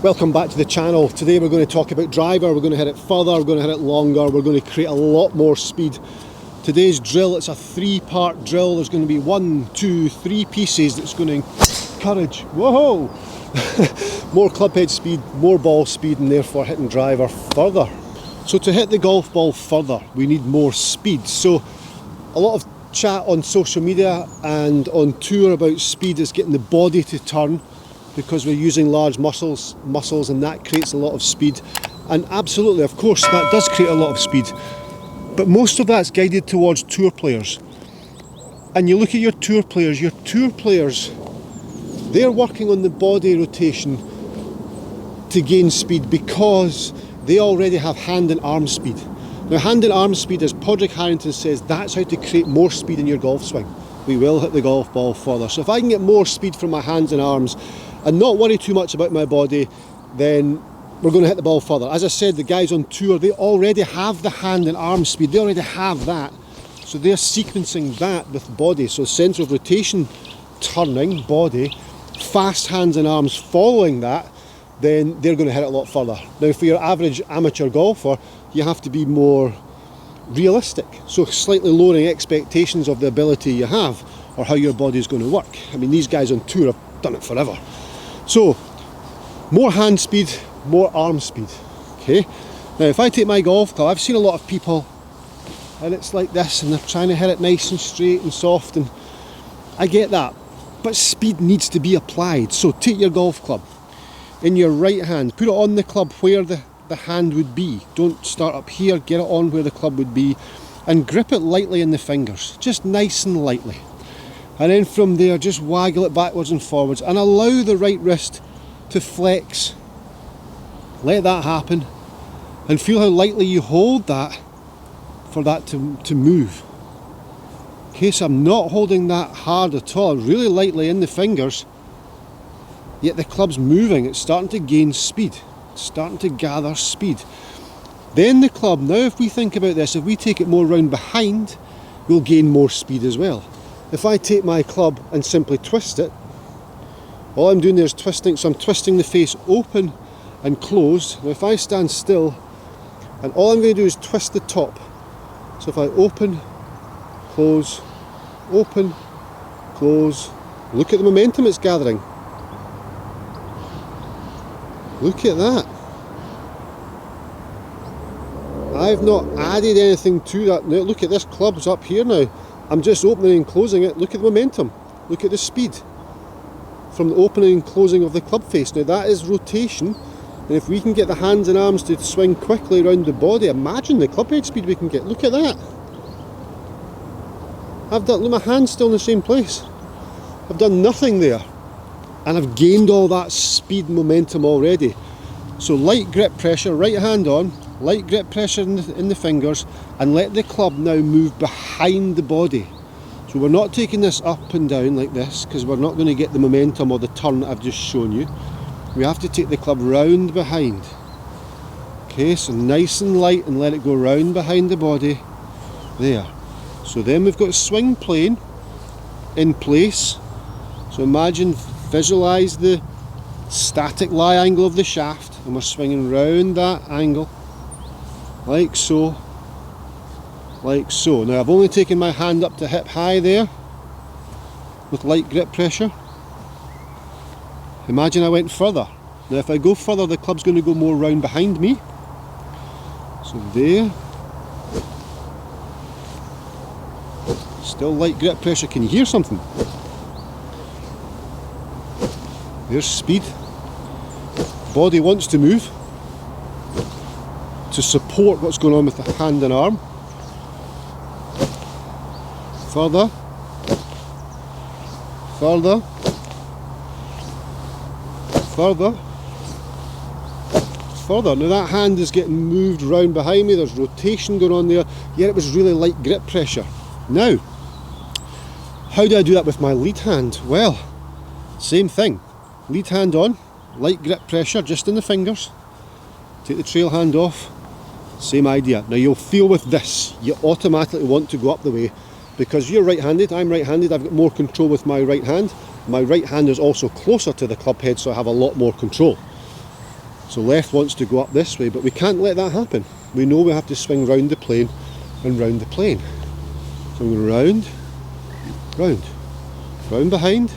Welcome back to the channel. Today we're going to talk about driver, we're going to hit it further, we're going to hit it longer, we're going to create a lot more speed. Today's drill, it's a 3-part drill. There's going to be 1, 2, 3 pieces that's going to encourage, whoa, more club head speed, more ball speed, and therefore hitting driver further. So to hit the golf ball further, we need more speed. So a lot of chat on social media and on tour about speed is getting the body to turn, because we're using large muscles and that creates a lot of speed. And absolutely, of course, that does create a lot of speed. But most of that's guided towards tour players. And you look at your tour players, they're working on the body rotation to gain speed because they already have hand and arm speed. Now, hand and arm speed, as Padraig Harrington says, that's how to create more speed in your golf swing. We will hit the golf ball further. So if I can get more speed from my hands and arms and not worry too much about my body, then we're going to hit the ball further. As I said, the guys on tour, they already have the hand and arm speed. They already have that. So they're sequencing that with body. So centre of rotation, turning, body, fast hands and arms following that, then they're going to hit it a lot further. Now, for your average amateur golfer, you have to be more realistic. So slightly lowering expectations of the ability you have or how your body is going to work. I mean, these guys on tour have done it forever. So, more hand speed, more arm speed. Okay. Now, if I take my golf club, I've seen a lot of people, and it's like this, and they're trying to hit it nice and straight and soft, and I get that. But speed needs to be applied. So, take your golf club in your right hand, put it on the club where the hand would be. Don't start up here, get it on where the club would be, and grip it lightly in the fingers, just nice and lightly. And then from there, just waggle it backwards and forwards and allow the right wrist to flex. Let that happen and feel how lightly you hold that for that to move. Okay, so I'm not holding that hard at all, really lightly in the fingers, yet the club's moving, it's starting to gain speed, it's starting to gather speed. Then the club, now if we think about this, if we take it more round behind, we'll gain more speed as well. If I take my club and simply twist it, all I'm doing there is twisting, so I'm twisting the face open and closed. Now if I stand still, and all I'm going to do is twist the top. So if I open, close, look at the momentum it's gathering. Look at that. I've not added anything to that. Now look at this, club's up here now. I'm just opening and closing it. Look at the momentum. Look at the speed from the opening and closing of the club face. Now that is rotation, and if we can get the hands and arms to swing quickly around the body, imagine the club head speed we can get. Look at that. I've done, look, my hand's still in the same place. I've done nothing there, and I've gained all that speed and momentum already. So light grip pressure, right hand on, light grip pressure in the fingers, and let the club now move behind the body. So we're not taking this up and down like this, because we're not going to get the momentum or the turn that I've just shown you. We have to take the club round behind. Okay, so nice and light, and let it go round behind the body. There. So then we've got swing plane in place. So imagine, visualise the static lie angle of the shaft, and we're swinging round that angle. Like so, like so. Now I've only taken my hand up to hip high there with light grip pressure. Imagine I went further. Now if I go further, the club's going to go more round behind me. So there. Still light grip pressure. Can you hear something? There's speed. Body wants to move to support what's going on with the hand and arm. Further, further, further, further. Now that hand is getting moved round behind me, there's rotation going on there, yet it was really light grip pressure. Now, how do I do that with my lead hand? Well, same thing. Lead hand on, light grip pressure just in the fingers. Take the trail hand off. Same idea. Now you'll feel with this, you automatically want to go up the way because you're right-handed, I'm right-handed, I've got more control with my right hand. My right hand is also closer to the club head, so I have a lot more control. So left wants to go up this way, but we can't let that happen. We know we have to swing round the plane and round the plane. So I'm going round, round, round behind,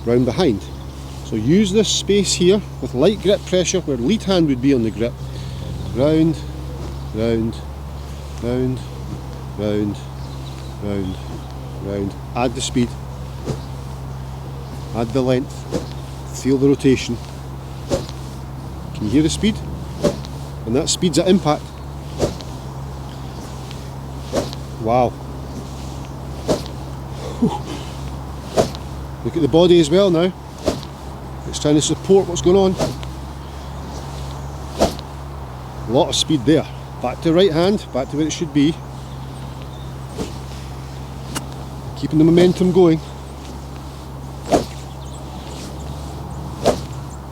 round behind. So use this space here with light grip pressure where lead hand would be on the grip. Round, round, round, round, round, round. Add the speed, add the length, feel the rotation. Can you hear the speed? And that speed's at impact. Wow. Look at the body as well now. It's trying to support what's going on. A lot of speed there. Back to right hand, back to where it should be. Keeping the momentum going.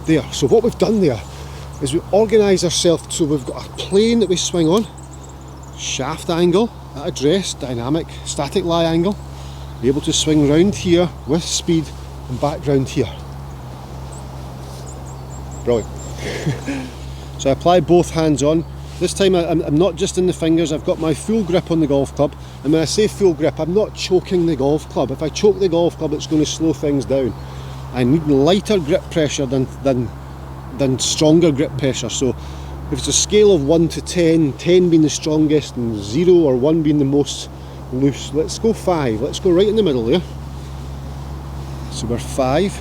There. So what we've done there is we organise ourselves so we've got a plane that we swing on, shaft angle, at address, dynamic, static lie angle, be able to swing round here with speed and back round here. Brilliant. So I apply both hands on. This time I'm not just in the fingers, I've got my full grip on the golf club, and when I say full grip, I'm not choking the golf club. If I choke the golf club, it's going to slow things down. I need lighter grip pressure than stronger grip pressure. So if it's a scale of 1 to 10, 10 being the strongest and 0 or 1 being the most loose, let's go 5. Let's go right in the middle there. So we're 5.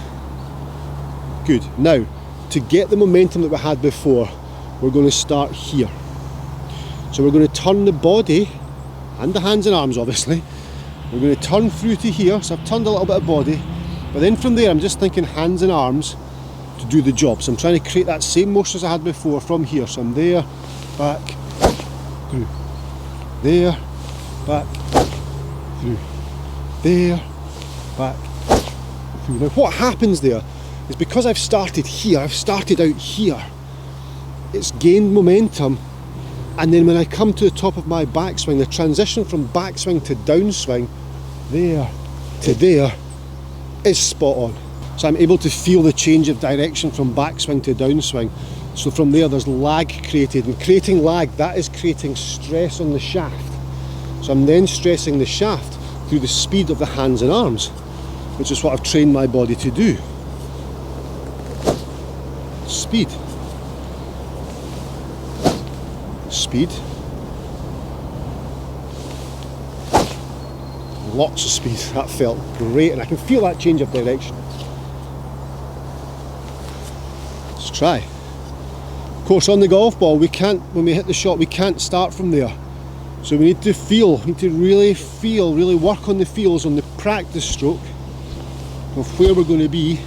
Good. Now, to get the momentum that we had before, we're going to start here. So we're going to turn the body and the hands and arms, obviously. We're going to turn through to here. So I've turned a little bit of body, but then from there I'm just thinking hands and arms to do the job. So I'm trying to create that same motion as I had before from here. So I'm there, back, through, there, back, through, there, back, through. Now what happens there is because I've started here, I've started out here, it's gained momentum, and then when I come to the top of my backswing, the transition from backswing to downswing, there to there, is spot on. So I'm able to feel the change of direction from backswing to downswing. So from there there's lag created, and creating lag, that is creating stress on the shaft. So I'm then stressing the shaft through the speed of the hands and arms, which is what I've trained my body to do. Speed. Speed. Lots of speed. That felt great, and I can feel that change of direction. Let's try. Of course, on the golf ball, we can't, when we hit the shot, we can't start from there. So we need to feel, we need to really feel, really work on the feels on the practice stroke of where we're going to be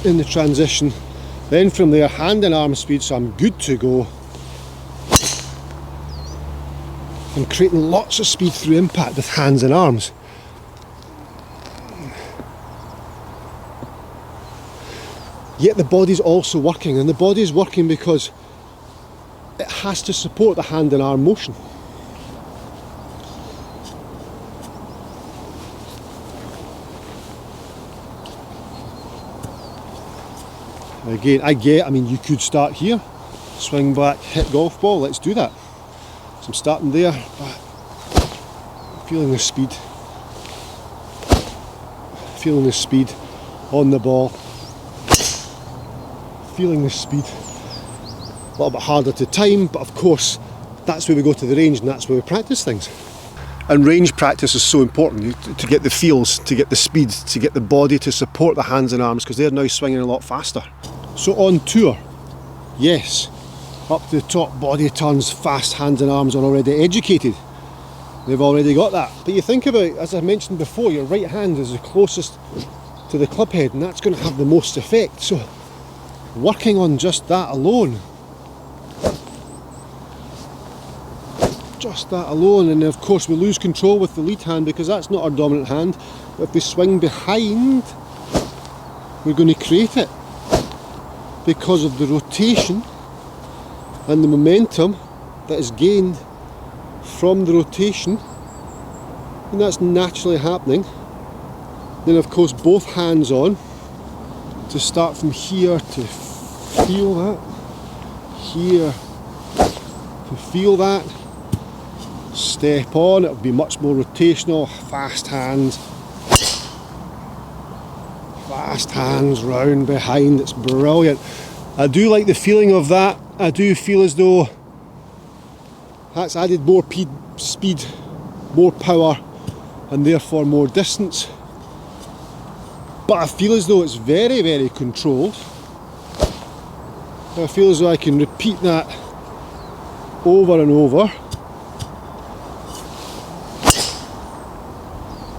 in the transition. Then from there, hand and arm speed, so I'm good to go. I'm creating lots of speed through impact with hands and arms. Yet the body's also working, and the body's working because it has to support the hand and arm motion. Again, I mean, you could start here, swing back, hit golf ball, let's do that. So I'm starting there, back, feeling the speed on the ball, feeling the speed. A little bit harder to time, but of course, that's where we go to the range and that's where we practice things. And range practice is so important to get the feels, to get the speed, to get the body to support the hands and arms, because they're now swinging a lot faster. So on tour, yes, up to the top, body turns, fast hands and arms are already educated. They've already got that. But you think about, as I mentioned before, your right hand is the closest to the club head, and that's going to have the most effect. So working on just that alone, and of course we lose control with the lead hand because that's not our dominant hand. But if we swing behind, we're going to create it because of the rotation and the momentum that is gained from the rotation, and that's naturally happening. Then of course both hands on to to start from here to feel that, here to feel that, step on, it'll be much more rotational, fast hands round behind, it's brilliant. I do like the feeling of that. I do feel as though that's added more speed, more power, and therefore more distance. But I feel as though it's very, very controlled. I feel as though I can repeat that over and over.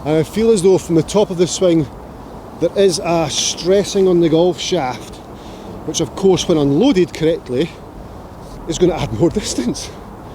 And I feel as though from the top of the swing there is a stressing on the golf shaft, which of course when unloaded correctly is going to add more distance.